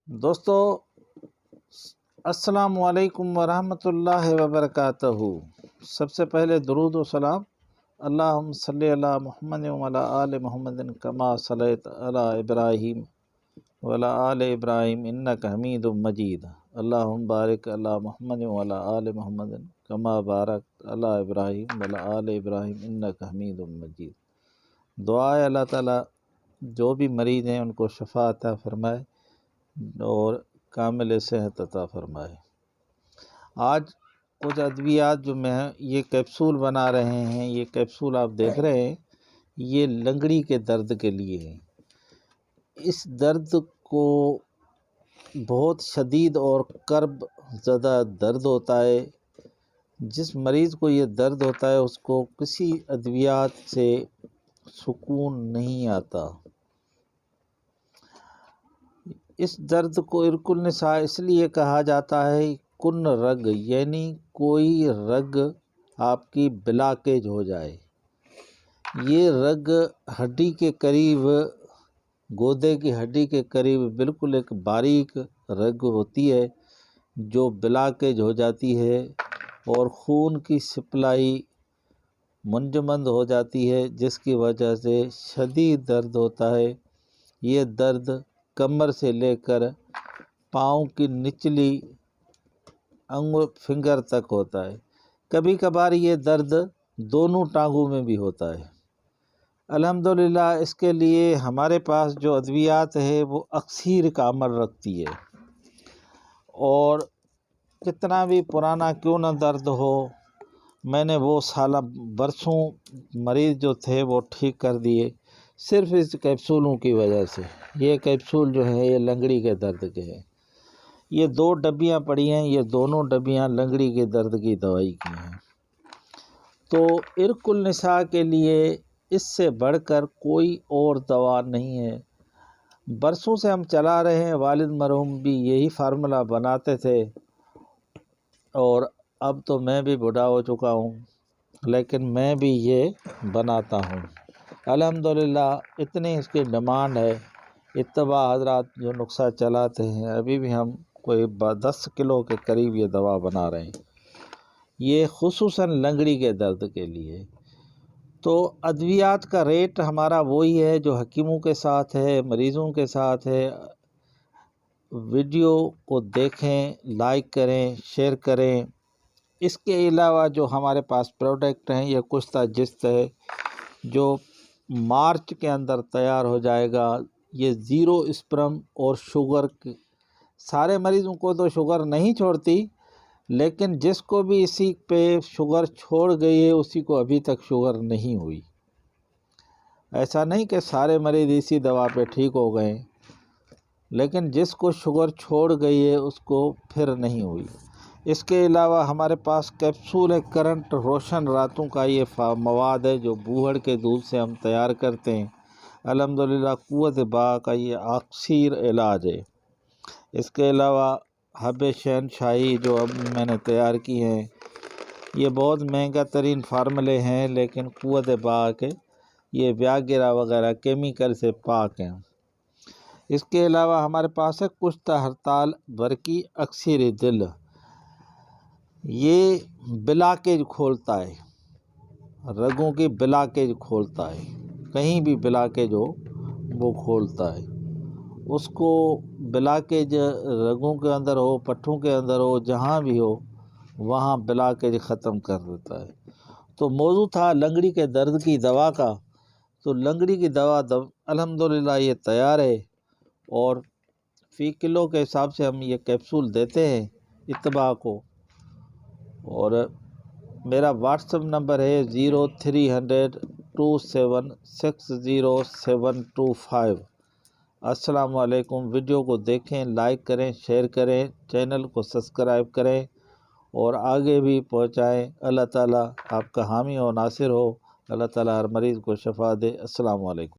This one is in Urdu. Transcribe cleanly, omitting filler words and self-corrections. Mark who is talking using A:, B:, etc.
A: دوستو السلام علیکم ورحمۃ اللہ وبرکاتہ۔ سب سے پہلے درود و سلام، اللہم صلی علی محمد وعلی آل محمد کما صلیت علی ابراہیم وعلی آل ابراہیم انک حمید مجید، اللہم بارک علی محمد وعلی آل محمد کما بارکت علی ابراہیم وعلی آل ابراہیم انک حمید مجید۔ دعا ہے اللہ تعالیٰ جو بھی مریض ہیں ان کو شفا عطا فرمائے اور کامل صحت عطا فرمائے۔ آج کچھ ادویات جو میں یہ کیپسول بنا رہے ہیں، یہ کیپسول آپ دیکھ رہے ہیں، یہ لنگڑی کے درد کے لیے ہیں۔ اس درد کو بہت شدید اور کرب زدہ درد ہوتا ہے۔ جس مریض کو یہ درد ہوتا ہے اس کو کسی ادویات سے سکون نہیں آتا۔ اس درد کو عرق النساء اس لیے کہا جاتا ہے کن رگ، یعنی کوئی رگ آپ کی بلاکیج ہو جائے۔ یہ رگ ہڈی کے قریب، گودے کی ہڈی کے قریب بالکل ایک باریک رگ ہوتی ہے جو بلاکیج ہو جاتی ہے اور خون کی سپلائی منجمد ہو جاتی ہے، جس کی وجہ سے شدید درد ہوتا ہے۔ یہ درد کمر سے لے کر پاؤں کی نچلی فنگر تک ہوتا ہے۔ کبھی کبھار یہ درد دونوں ٹانگوں میں بھی ہوتا ہے۔ الحمدللہ اس کے لیے ہمارے پاس جو ادویات ہے وہ اکسیر کا عمل رکھتی ہے، اور کتنا بھی پرانا کیوں نہ درد ہو، میں نے وہ سالہ برسوں مریض جو تھے وہ ٹھیک کر دیے صرف اس کیپسولوں کی وجہ سے۔ یہ کیپسول جو ہے یہ لنگڑی کے درد کے ہیں۔ یہ 2 ڈبیاں پڑی ہیں، یہ دونوں ڈبیاں لنگڑی کے درد کی دوائی کی ہیں۔ تو عرق النساء کے لیے اس سے بڑھ کر کوئی اور دوا نہیں ہے۔ برسوں سے ہم چلا رہے ہیں، والد مرحوم بھی یہی فارمولا بناتے تھے، اور اب تو میں بھی بوڑھا ہو چکا ہوں لیکن میں بھی یہ بناتا ہوں۔ الحمدللہ اتنی اس کی ڈیمانڈ ہے، اتباع حضرات جو نسخہ چلاتے ہیں، ابھی بھی ہم کوئی 10 کلو کے قریب یہ دوا بنا رہے ہیں، یہ خصوصاً لنگڑی کے درد کے لیے۔ تو ادویات کا ریٹ ہمارا وہی ہے جو حکیموں کے ساتھ ہے، مریضوں کے ساتھ ہے۔ ویڈیو کو دیکھیں، لائک کریں، شیئر کریں۔ اس کے علاوہ جو ہمارے پاس پروڈکٹ ہیں، یہ کشتہ جست ہے جو مارچ کے اندر تیار ہو جائے گا۔ یہ 0 اسپرم اور شوگر، سارے مریضوں کو تو شوگر نہیں چھوڑتی، لیکن جس کو بھی اسی پہ شوگر چھوڑ گئی ہے اسی کو ابھی تک شوگر نہیں ہوئی۔ ایسا نہیں کہ سارے مریض اسی دوا پہ ٹھیک ہو گئے، لیکن جس کو شوگر چھوڑ گئی ہے اس کو پھر نہیں ہوئی۔ اس کے علاوہ ہمارے پاس کیپسول ہے کرنٹ روشن راتوں کا، یہ مواد ہے جو بوہڑ کے دودھ سے ہم تیار کرتے ہیں۔ الحمدللہ قوت با کا یہ اکسیر علاج ہے۔ اس کے علاوہ حب شہنشاہی جو اب میں نے تیار کی ہیں، یہ بہت مہنگا ترین فارمولے ہیں لیکن قوت با کے یہ ویاگرا وغیرہ کیمیکل سے پاک ہیں۔ اس کے علاوہ ہمارے پاس ہے کشتہ ہڑتال برقی اکسیر دل، یہ بلاکیج کھولتا ہے، رگوں کی بلاکیج کھولتا ہے، کہیں بھی بلاکیج ہو وہ کھولتا ہے اس کو۔ بلاکیج رگوں کے اندر ہو، پٹھوں کے اندر ہو، جہاں بھی ہو وہاں بلاکیج ختم کر دیتا ہے۔ تو موضوع تھا لنگڑی کے درد کی دوا کا، تو لنگڑی کی دوا الحمدللہ یہ تیار ہے، اور فی کلو کے حساب سے ہم یہ کیپسول دیتے ہیں اتباع کو۔ اور میرا واٹس ایپ نمبر ہے 0300276075۔ السلام علیکم۔ ویڈیو کو دیکھیں، لائک کریں، شیئر کریں، چینل کو سبسکرائب کریں اور آگے بھی پہنچائیں۔ اللہ تعالیٰ آپ کا حامی و ناصر ہو، اللہ تعالیٰ ہر مریض کو شفا دے۔ السلام علیکم۔